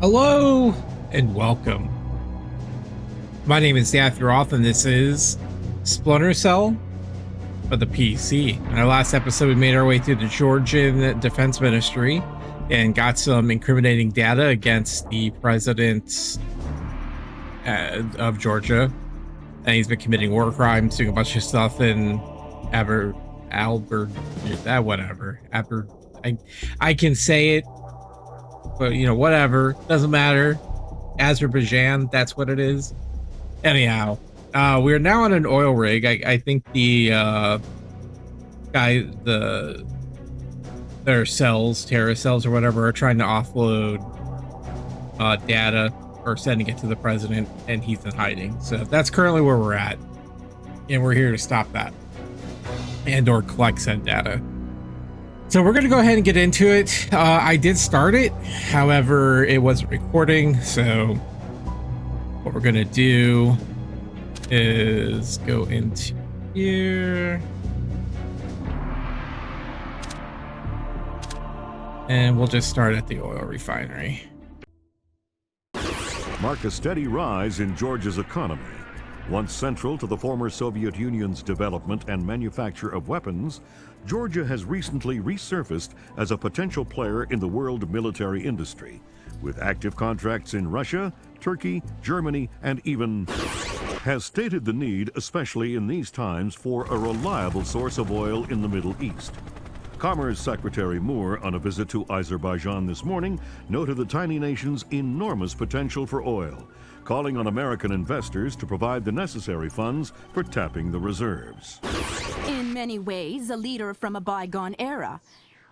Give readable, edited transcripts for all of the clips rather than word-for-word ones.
Hello and welcome. My name is Daffy Roth and this is Splinter Cell for the PC. In our last episode, we made our way through the Georgian Defense Ministry and got some incriminating data against the president of Georgia. And he's been committing war crimes, doing a bunch of stuff in I can say it, but whatever, doesn't matter. Azerbaijan, that's what it is. Anyhow, we're now on an oil rig. I think the their cells, terrorist cells or whatever, are trying to offload data or sending it to the president, and he's in hiding. So that's currently where we're at, and we're here to stop that and or collect said data. So we're going to go ahead and get into it. I did start it, however, it wasn't recording. So what we're going to do is go into here. And we'll just start at the oil refinery. Mark a steady rise in Georgia's economy. Once central to the former Soviet Union's development and manufacture of weapons, Georgia has recently resurfaced as a potential player in the world military industry, with active contracts in Russia, Turkey, Germany, and even has stated the need, especially in these times, for a reliable source of oil in the Middle East. Commerce Secretary Moore, on a visit to Azerbaijan this morning, noted the tiny nation's enormous potential for oil, calling on American investors to provide the necessary funds for tapping the reserves. In many ways, a leader from a bygone era.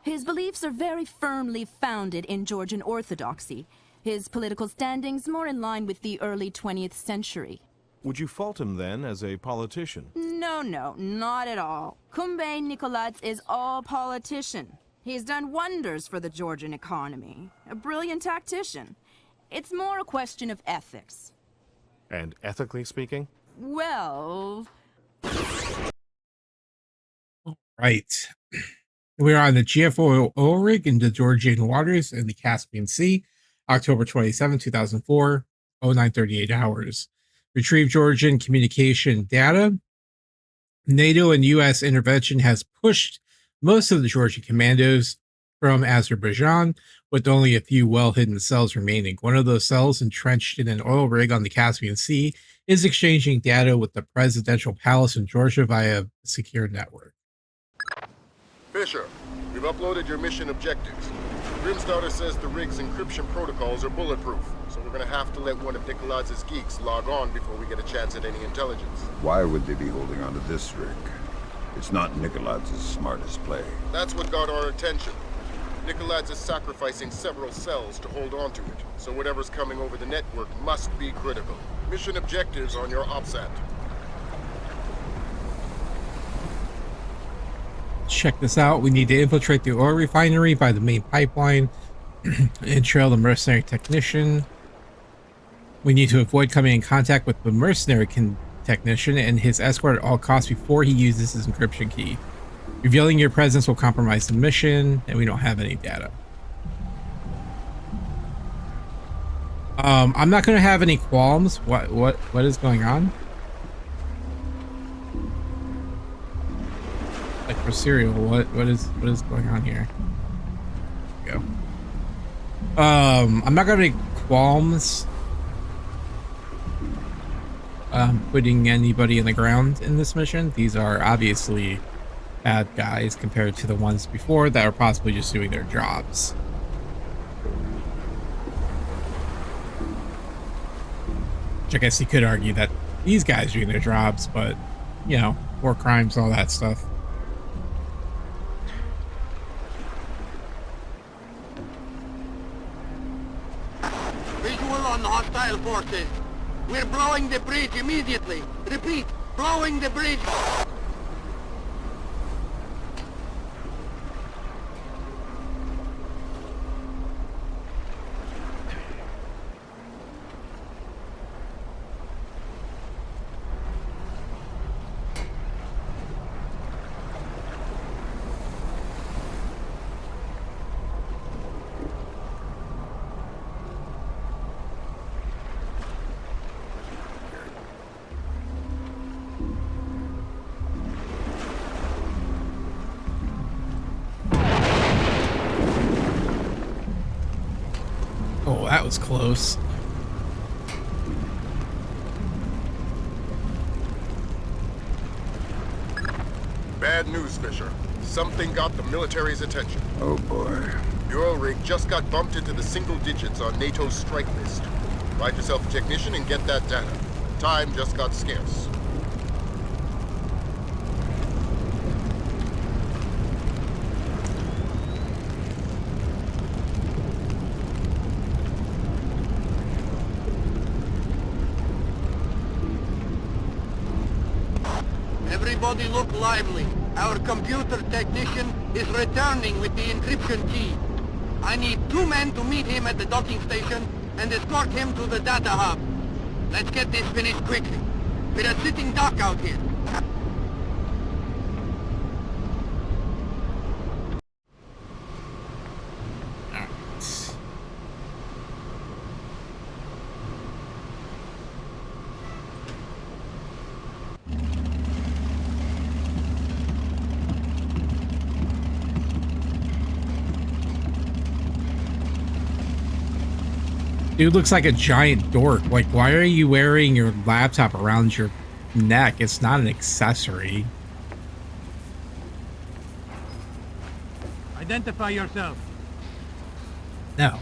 His beliefs are very firmly founded in Georgian orthodoxy. His political standings more in line with the early 20th century. Would you fault him then as a politician? No, not at all. Kumbay Nikolaidze is all politician. He's done wonders for the Georgian economy. A brilliant tactician. It's more a question of ethics. And ethically speaking? Well... Right. We're on the GFO oil rig in the Georgian waters in the Caspian Sea, October 27, 2004, 0938 hours. Retrieve Georgian communication data. NATO and U.S. intervention has pushed most of the Georgian commandos from Azerbaijan, with only a few well-hidden cells remaining. One of those cells, entrenched in an oil rig on the Caspian Sea, is exchanging data with the presidential palace in Georgia via a secure network. Fisher, we've uploaded your mission objectives. Grimstarter says the rig's encryption protocols are bulletproof, so we're gonna have to let one of Nikolaidze's geeks log on before we get a chance at any intelligence. Why would they be holding on to this rig? It's not Nikolaidze's smartest play. That's what got our attention. Nikolaidze is sacrificing several cells to hold on to it, so whatever's coming over the network must be critical. Mission objectives on your OPSAT. Check this out. We need to infiltrate the oil refinery by the main pipeline and trail the mercenary technician. We need to avoid coming in contact with the mercenary technician and his escort at all costs before he uses his encryption key. Revealing your presence will compromise the mission, and we don't have any data. I'm not going to have any qualms. What is going on? Like for cereal, what is going on here? There we go. I'm not gonna have any qualms putting anybody in the ground in this mission. These are obviously bad guys compared to the ones before that are possibly just doing their jobs. Which I guess you could argue that these guys are doing their jobs, but war crimes, all that stuff. On hostile forces. We're blowing the bridge immediately. Repeat, blowing the bridge. That was close. Bad news, Fisher. Something got the military's attention. Oh boy. The oil rig just got bumped into the single digits on NATO's strike list. Find yourself a technician and get that data. Time just got scarce. Everybody look lively. Our computer technician is returning with the encryption key. I need 2 men to meet him at the docking station and escort him to the data hub. Let's get this finished quickly. We're a sitting duck out here. Dude looks like a giant dork. Like, why are you wearing your laptop around your neck? It's not an accessory. Identify yourself. No.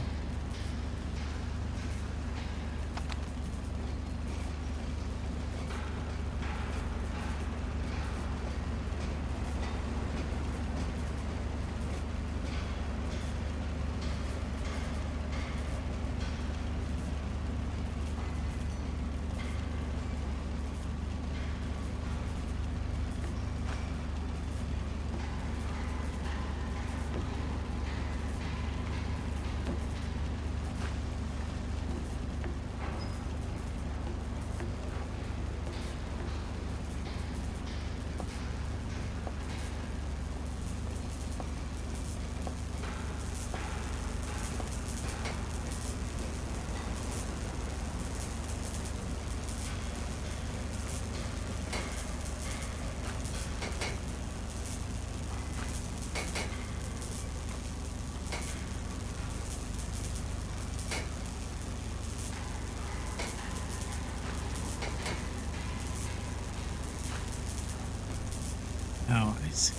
Oh, I see.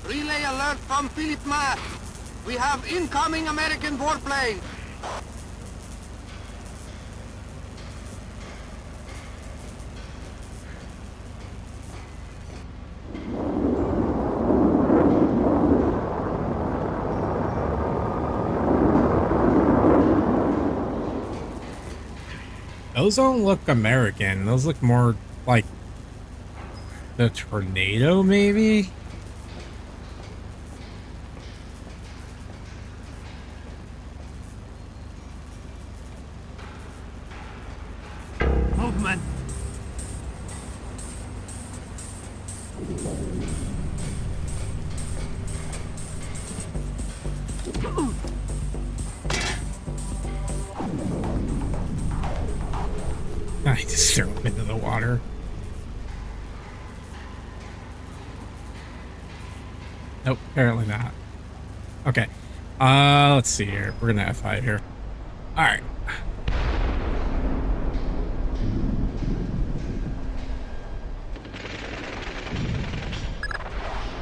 Relay alert from Philip Mass. We have incoming American warplanes. Those don't look American. Those look more like the tornado, maybe? Movement. I just threw him into the water. Nope, apparently not. Okay. Let's see here. We're gonna F5 here. Alright.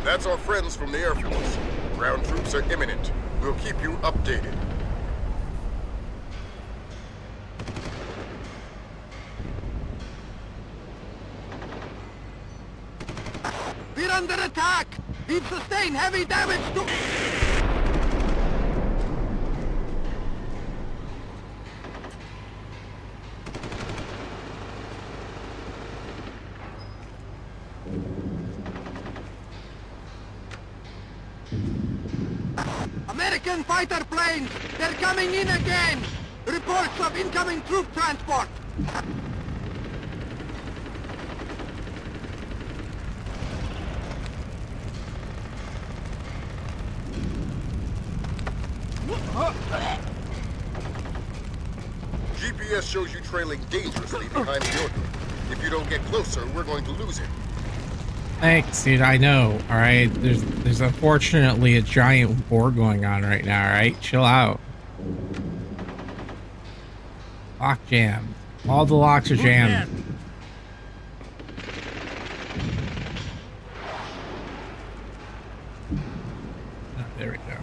That's our friends from the Air Force. Ground troops are imminent. We'll keep you updated. We're under attack! We've sustained heavy damage to... American fighter planes! They're coming in again! Reports of incoming troop transport! GPS shows you trailing dangerously behind the order. If If you don't get closer, we're going to lose it. Thanks, dude. I know. All right. There's unfortunately a giant war going on right now. All right, chill out. Lock jammed. All the locks are jammed. Oh, there we go.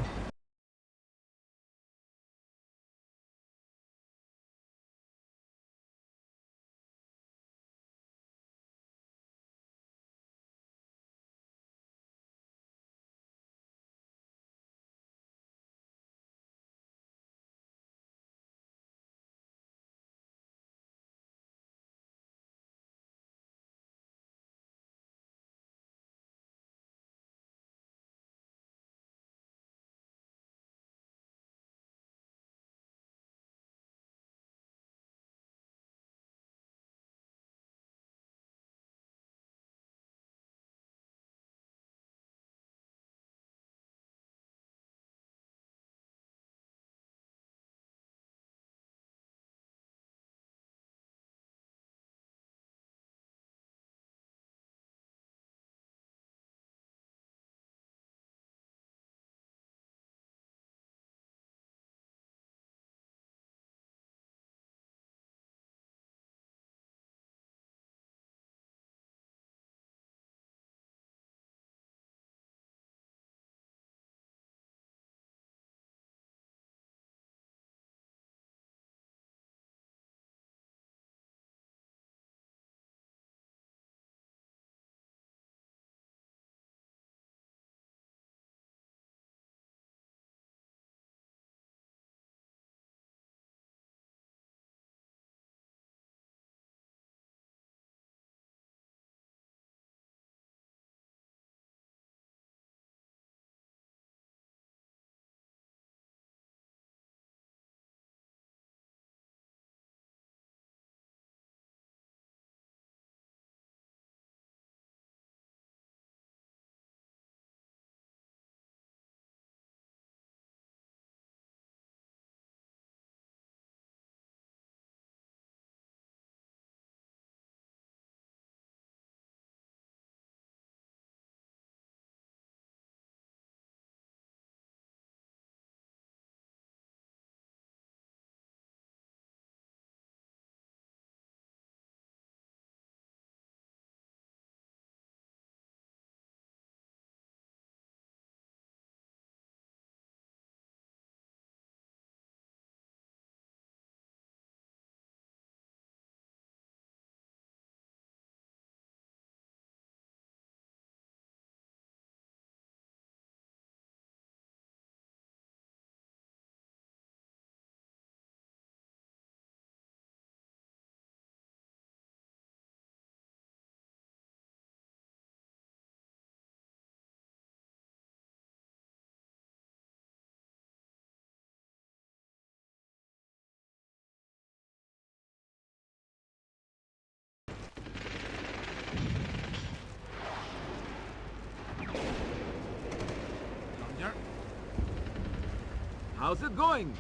How's it going?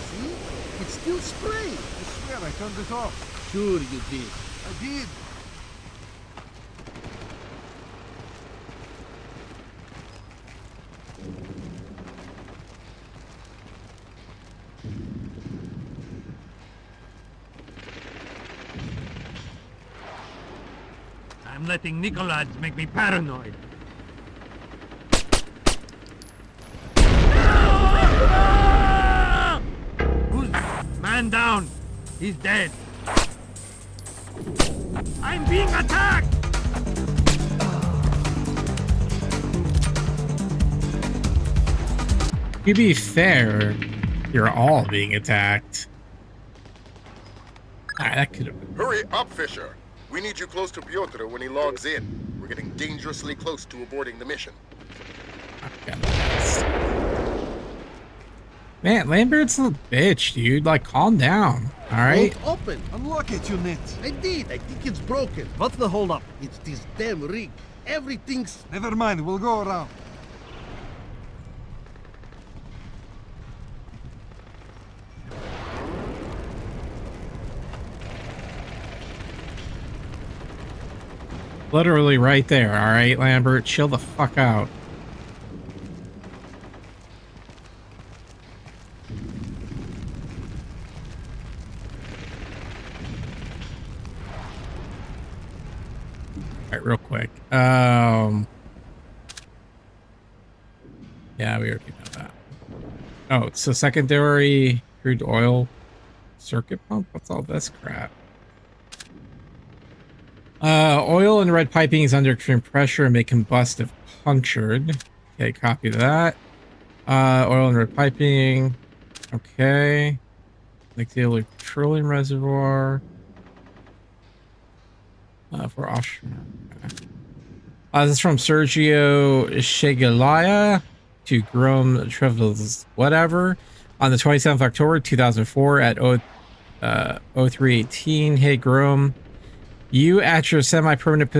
See? It's still spraying. I swear I turned it off. Sure you did. I did. I'm letting Nicolaj make me paranoid. Who's... Man down! He's dead. I'm being attacked! To be fair, you're all being attacked. That could have been. Hurry up, Fisher. We need you close to Piotr when he logs in. We're getting dangerously close to aborting the mission. Man, Lambert's a bitch, dude. Like, calm down. All right. Won't open. Unlock it, you net. I did. I think it's broken. What's the holdup? It's this damn rig. Everything's... Never mind, we'll go around. Literally right there, alright, Lambert? Chill the fuck out. Alright, real quick. Yeah, we already know that. Oh, so secondary crude oil circuit pump? What's all this crap? Oil and red piping is under extreme pressure and may combust if punctured. Okay, copy that. Oil and red piping. Okay. Like the petroleum reservoir. For offshore. This is from Sergio Shegalaya to Grom Trevels, whatever, on the 27th of October 2004 at 0318. Hey, Grom. You at your semi-permanent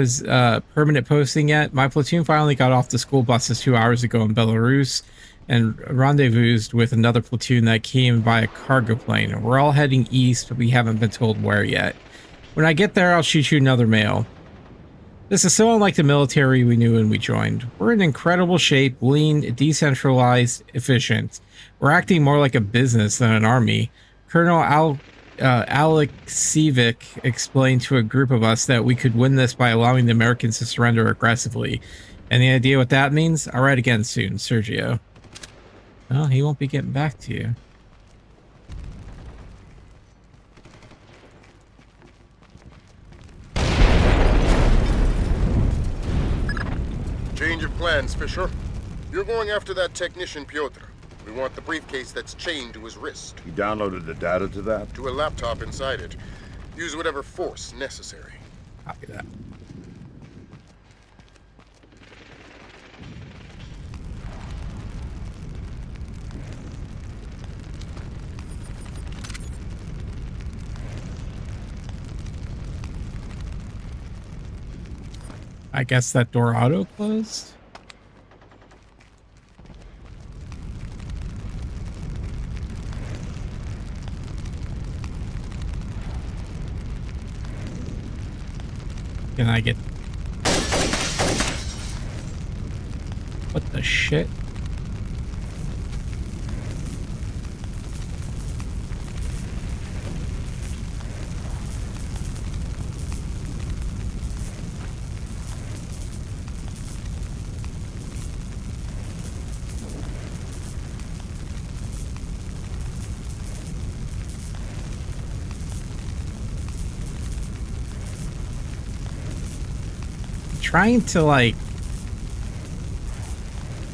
permanent posting yet? My platoon finally got off the school buses 2 hours ago in Belarus and rendezvoused with another platoon that came by a cargo plane. We're all heading east, but we haven't been told where yet. When I get there, I'll shoot you another mail. This is so unlike the military we knew when we joined. We're in incredible shape, lean, decentralized, efficient. We're acting more like a business than an army. Colonel Alexievich explained to a group of us that we could win this by allowing the Americans to surrender aggressively. Any idea what that means? I'll write again soon, Sergio. Well, he won't be getting back to you. Change of plans, Fisher. You're going after that technician, Piotr. We want the briefcase that's chained to his wrist. You downloaded the data to that? To a laptop inside it. Use whatever force necessary. Copy that. I guess that door auto closed. Can I get... What the shit? Trying to like,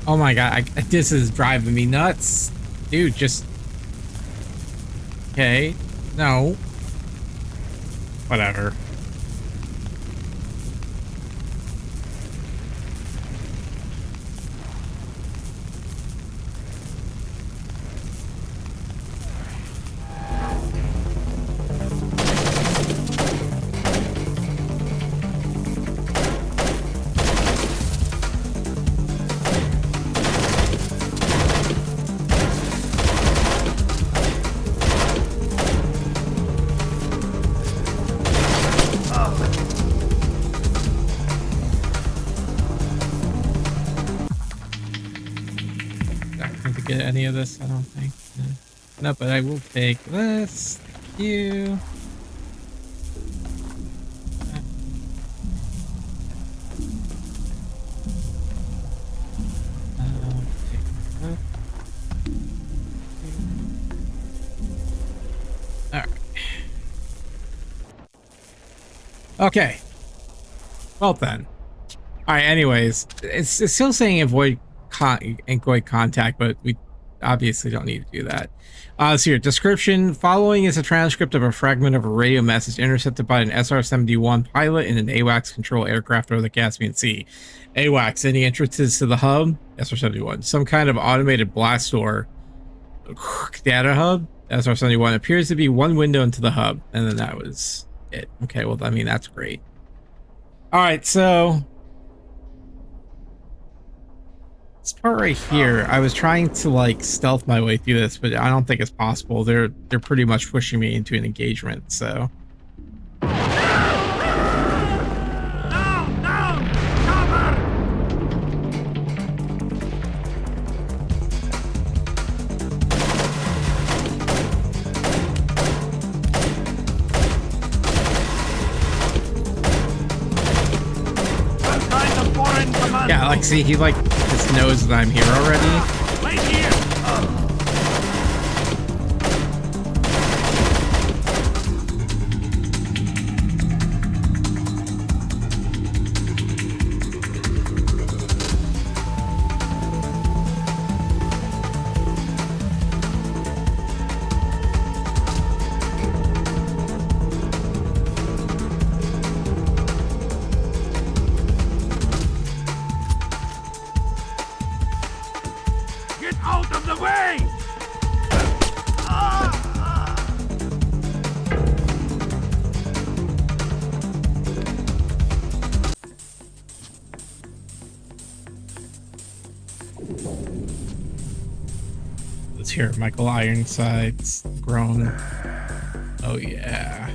oh my god, this is driving me nuts, dude. Just okay, no, whatever. Any of this, I don't think. No, but I will take this. Thank you. All right. Okay. Well then. All right. Anyways, it's still saying avoid contact, but we obviously don't need to do that. So here, description. Following is a transcript of a fragment of a radio message intercepted by an SR-71 pilot in an AWACS control aircraft over the Caspian Sea. AWACS, any entrances to the hub? SR-71. Some kind of automated blast door. Data hub? SR-71. Appears to be one window into the hub. And then that was it. Okay, well, I mean, that's great. All right, so this part right here, I was trying to like stealth my way through this, but I don't think it's possible. They're pretty much pushing me into an engagement, so. No! Like, see, he like just knows that I'm here already. Wait here! Get out of the way! Let's hear Michael Ironside's groan. Oh yeah.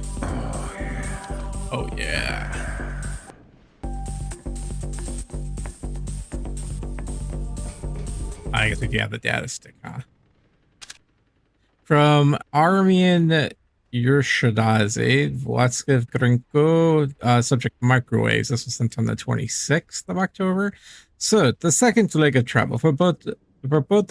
Oh yeah. I guess we do have the data stick, huh? From Armian Yershadaze, Vlatskiv Grinko, subject microwaves. This was sent on the 26th of October. So, the second leg of travel for both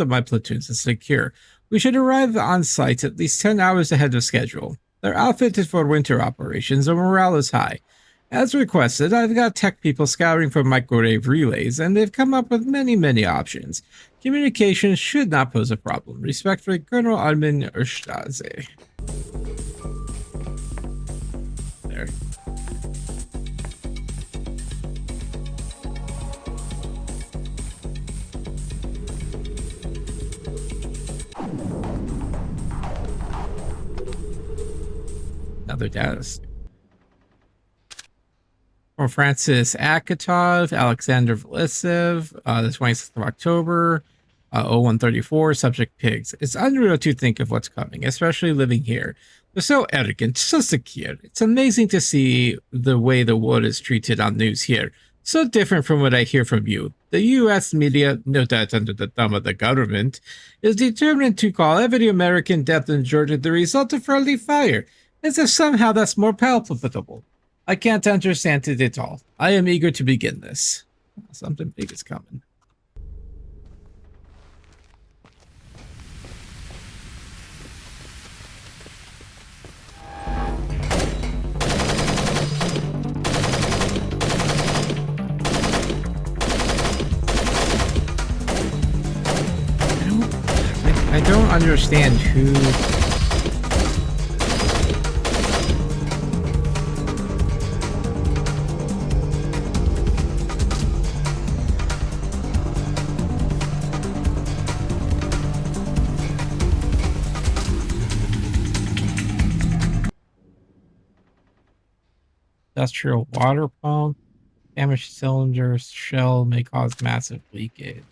of my platoons is secure. We should arrive on site at least 10 hours ahead of schedule. They're outfitted for winter operations, and morale is high. As requested, I've got tech people scouring for microwave relays, and they've come up with many options. Communication should not pose a problem. Respectfully, Colonel Armin Erstaze. There. Another data stick. From Francis Akatov, Alexander Vlisev, the 26th of October, 0134, subject pigs. It's unreal to think of what's coming, especially living here. They're so arrogant, so secure. It's amazing to see the way the world is treated on news here. So different from what I hear from you. The US media, no doubt under the thumb of the government, is determined to call every American death in Georgia the result of friendly fire, as if somehow that's more palpable. I can't understand it at all. I am eager to begin this. Something big is coming. I don't understand who... Industrial water pump. Damaged cylinder shell may cause massive leakage.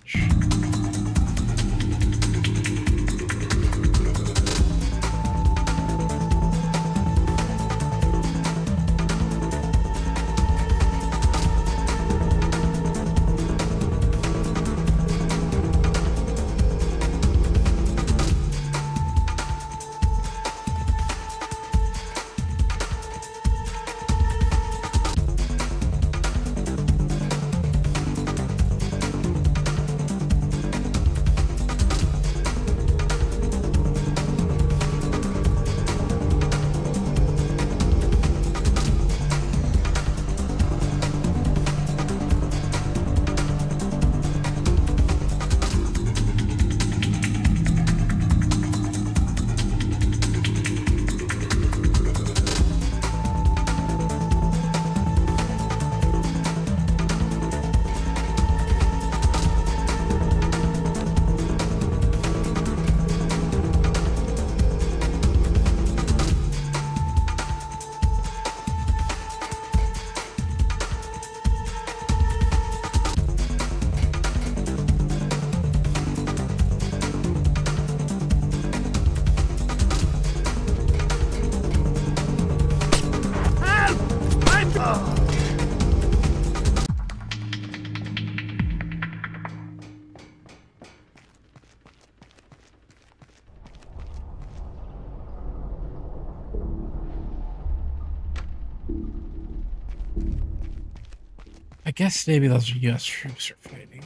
guess maybe those are U.S. troops are fighting.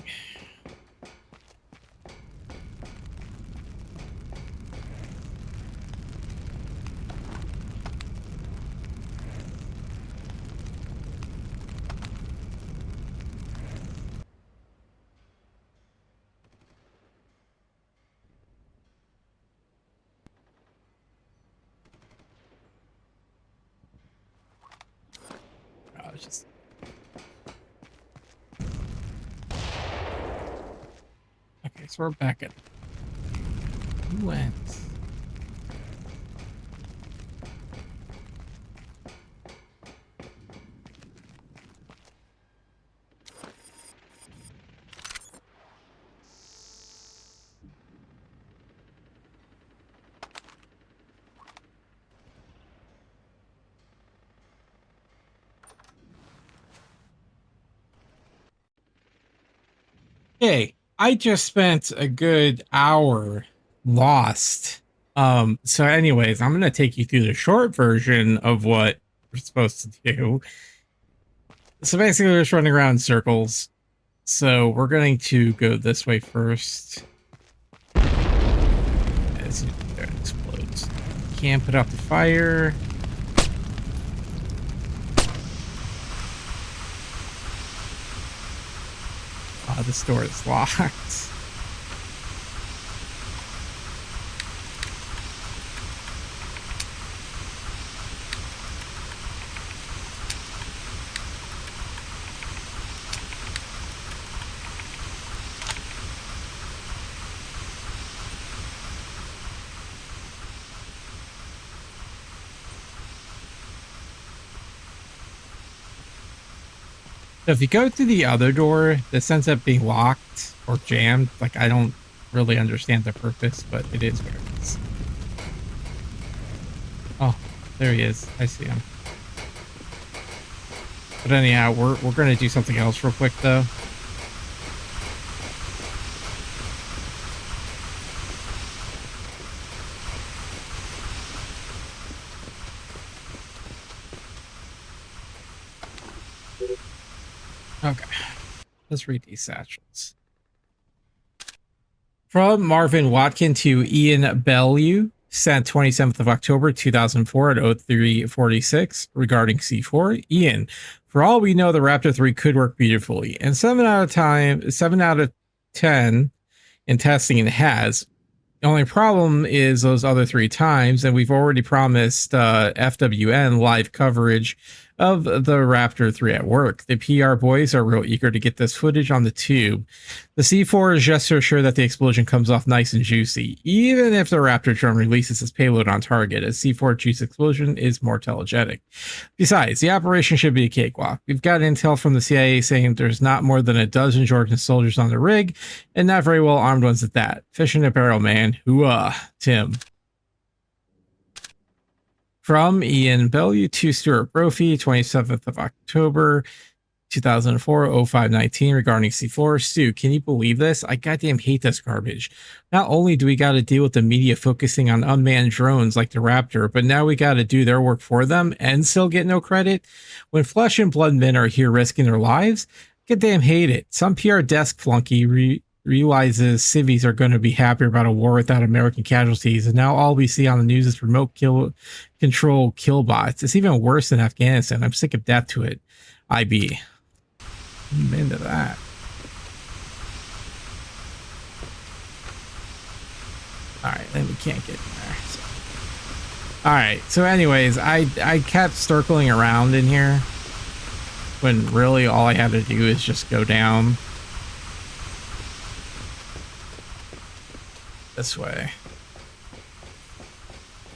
Oh, it's just... Okay, so we're back at... Who went? Okay, I just spent a good hour lost. So anyways, I'm gonna take you through the short version of what we're supposed to do. So basically we're just running around in circles. So we're going to go this way first. As there it explodes. Can't put out the fire. This door is locked. So if you go through the other door, this ends up being locked or jammed. Like, I don't really understand the purpose, but it is what it is. Oh, there he is. I see him. But anyhow, we're going to do something else real quick, though. Okay, let's read these satchels. From Marvin Watkin to Ian Bellew, sent 27th of October 2004 at 03:46 regarding C4. Ian, for all we know, the Raptor 3 could work beautifully, and 7 out of 10 in testing it has. The only problem is those other 3 times, and we've already promised FWN live coverage of the Raptor 3 at work. The PR boys are real eager to get this footage on the tube. The C4 is just so sure that the explosion comes off nice and juicy, even if the Raptor drone releases its payload on target. A C4 juice explosion is more telegenic. Besides, the operation should be a cakewalk. We've got intel from the CIA saying there's not more than a dozen Georgian soldiers on the rig, and not very well armed ones at that. Fish in a barrel, man. Hooah, Tim. From Ian Bellew to Stuart Brophy, 27th of October, 2004, 0519, regarding C4. Stu, can you believe this? I goddamn hate this garbage. Not only do we got to deal with the media focusing on unmanned drones like the Raptor, but now we got to do their work for them and still get no credit. When flesh and blood men are here risking their lives, I goddamn hate it. Some PR desk flunky realizes civvies are going to be happier about a war without American casualties, and now all we see on the news is remote control kill bots. It's even worse than Afghanistan. I'm sick of death to it. IB. I'm into that. Alright, then we can't get in there. So. Alright, so anyways, I kept circling around in here when really all I had to do is just go down this way,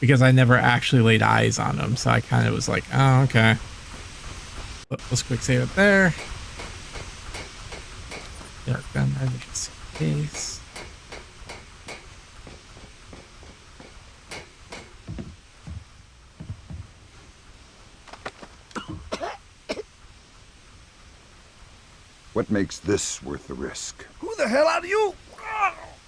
because I never actually laid eyes on them, so I kind of was like, oh, okay, let's quick save it there. Get our gun ready just in case. What makes this worth the risk? Who the hell are you?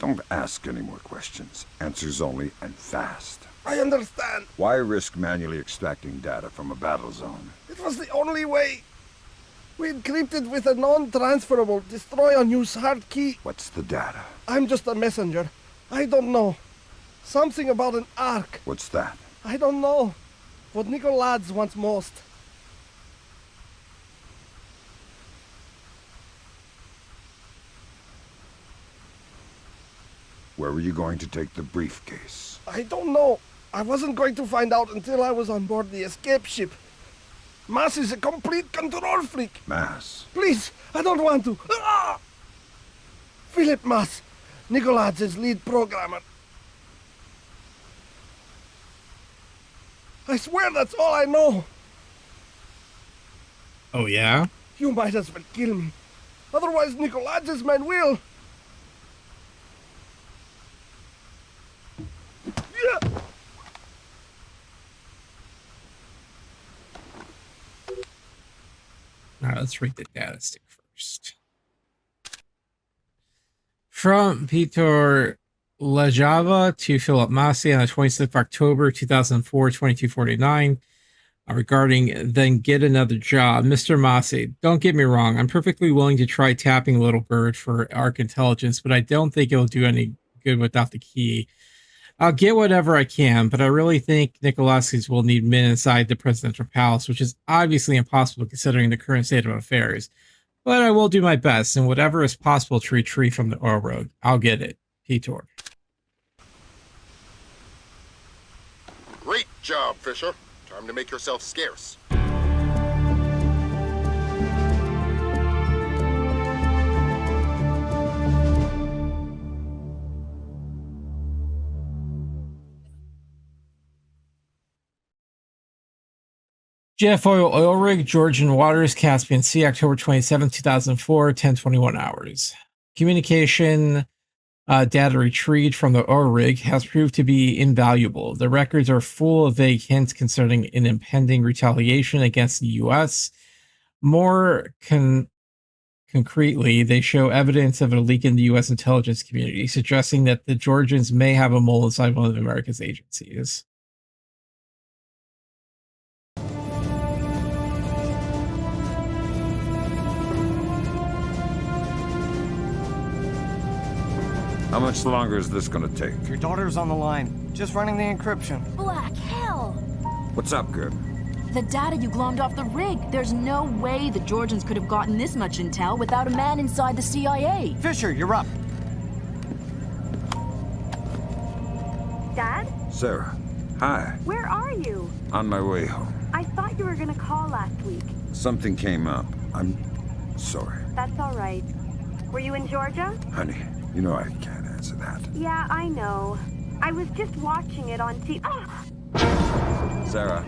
Don't ask any more questions. Answers only, and fast. I understand. Why risk manually extracting data from a battle zone? It was the only way. We encrypted with a non-transferable destroy-on-use hard key. What's the data? I'm just a messenger. I don't know. Something about an ark. What's that? I don't know. What Nicolas wants most. Where were you going to take the briefcase? I don't know. I wasn't going to find out until I was on board the escape ship. Mass is a complete control freak. Mass. Please, I don't want to. Ah! Philip Mass, Nicolas' lead programmer. I swear that's all I know. Oh, yeah? You might as well kill me. Otherwise, Nicolas' men will. Yeah. All right, let's read the data stick first. From Peter Lejava to Philip Massey on the 26th of October 2004, 2249, regarding then get another job. Mr. Massey, don't get me wrong. I'm perfectly willing to try tapping Little Bird for ARC intelligence, but I don't think it'll do any good without the key. I'll get whatever I can, but I really think Nicolas will need men inside the presidential palace, which is obviously impossible considering the current state of affairs. But I will do my best, and whatever is possible to retrieve from the oil road, I'll get it. Peter. Great job, Fisher. Time to make yourself scarce. Jet oil rig, Georgian waters, Caspian Sea, October 27, 2004, 10:21 hours. Communication data retrieved from the oil rig has proved to be invaluable. The records are full of vague hints concerning an impending retaliation against the U.S. More concretely, they show evidence of a leak in the U.S. intelligence community, suggesting that the Georgians may have a mole inside one of America's agencies. How much longer is this gonna take? Your daughter's on the line. Just running the encryption. Black hell! What's up, Gib? The data you glommed off the rig. There's no way the Georgians could have gotten this much intel without a man inside the CIA. Fisher, you're up. Dad? Sarah. Hi. Where are you? On my way home. I thought you were gonna call last week. Something came up. I'm sorry. That's all right. Were you in Georgia? Honey, you know I can't answer that. Yeah, I know. I was just watching it on TV. Ah! Sarah.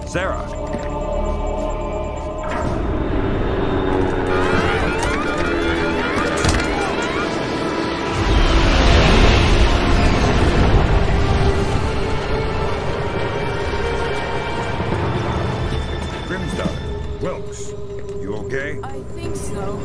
Sarah! Wilkes, you okay? I think so.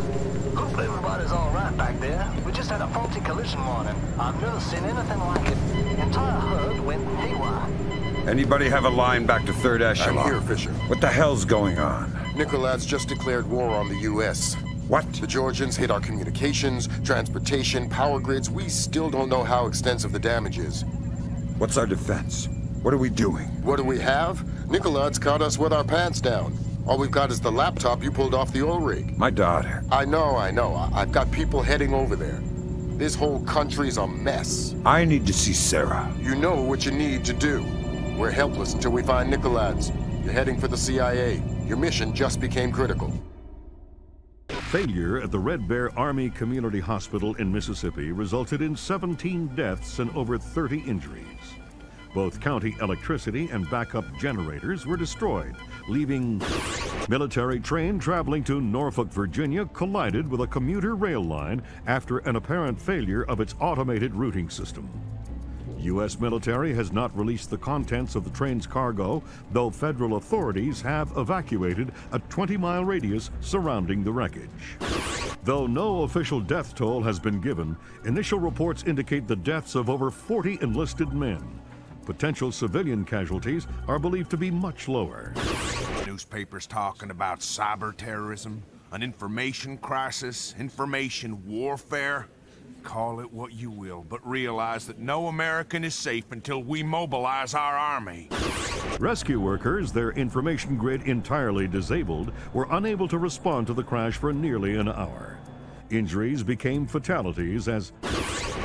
Hope everybody's all right back there. We just had a faulty collision warning. I've never seen anything like it. The entire herd went haywire. Anybody have a line back to third echelon? I'm here, Fisher. What the hell's going on? Nicolas just declared war on the U.S. What? The Georgians hit our communications, transportation, power grids. We still don't know how extensive the damage is. What's our defense? What are we doing? What do we have? Nicolas caught us with our pants down. All we've got is the laptop you pulled off the oil rig. My daughter. I know. I've got people heading over there. This whole country's a mess. I need to see Sarah. You know what you need to do. We're helpless until we find Nicolas. You're heading for the CIA. Your mission just became critical. Failure at the Red Bear Army Community Hospital in Mississippi resulted in 17 deaths and over 30 injuries. Both county electricity and backup generators were destroyed, leaving military train traveling to Norfolk, Virginia collided with a commuter rail line after an apparent failure of its automated routing system. U.S. military has not released the contents of the train's cargo, though federal authorities have evacuated a 20-mile radius surrounding the wreckage. Though no official death toll has been given, initial reports indicate the deaths of over 40 enlisted men. Potential civilian casualties are believed to be much lower. Newspapers talking about cyber terrorism, an information crisis, information warfare. Call it what you will, but realize that no American is safe until we mobilize our army. Rescue workers, their information grid entirely disabled, were unable to respond to the crash for nearly an hour. Injuries became fatalities as...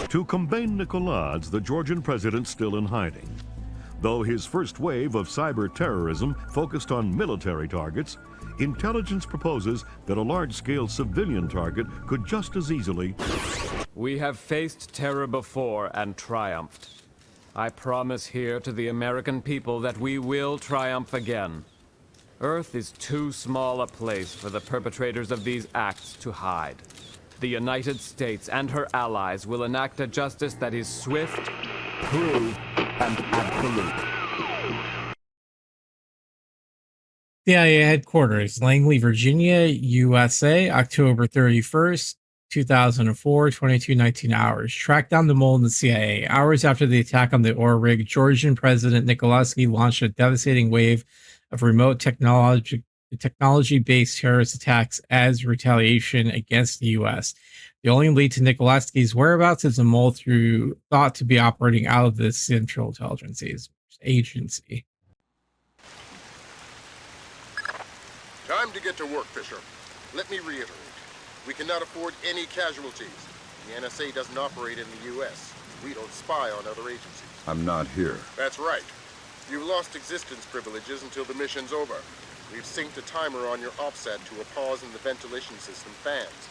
To combat Nicolaides, the Georgian president still in hiding. Though his first wave of cyber terrorism focused on military targets, intelligence proposes that a large-scale civilian target could just as easily... We have faced terror before and triumphed. I promise here to the American people that we will triumph again. Earth is too small a place for the perpetrators of these acts to hide. The United States and her allies will enact a justice that is swift, true, and absolute. CIA headquarters, Langley, Virginia, USA, October 31st, 2004, 22:19 hours. Tracked down the mole in the CIA. Hours after the attack on the oil rig, Georgian President Nicolaides launched a devastating wave of remote technology-based terrorist attacks as retaliation against the U.S. The only lead to Nicolaides' whereabouts is a mole thought to be operating out of the Central Intelligence Agency. Time to get to work, Fisher. Let me reiterate. We cannot afford any casualties. The NSA doesn't operate in the U.S. We don't spy on other agencies. I'm not here. That's right. You've lost existence privileges until the mission's over. We've synced a timer on your OPSAT to a pause in the ventilation system fans.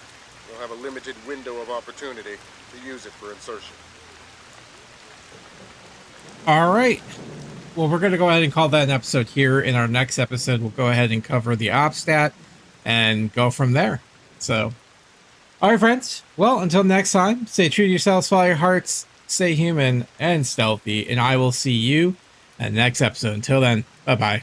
You'll have a limited window of opportunity to use it for insertion. All right. Well, we're going to go ahead and call that an episode here. In our next episode, we'll go ahead and cover the OPSAT and go from there. So, all right, friends. Well, until next time, stay true to yourselves, follow your hearts, stay human and stealthy, and I will see you in the next episode. Until then, bye-bye.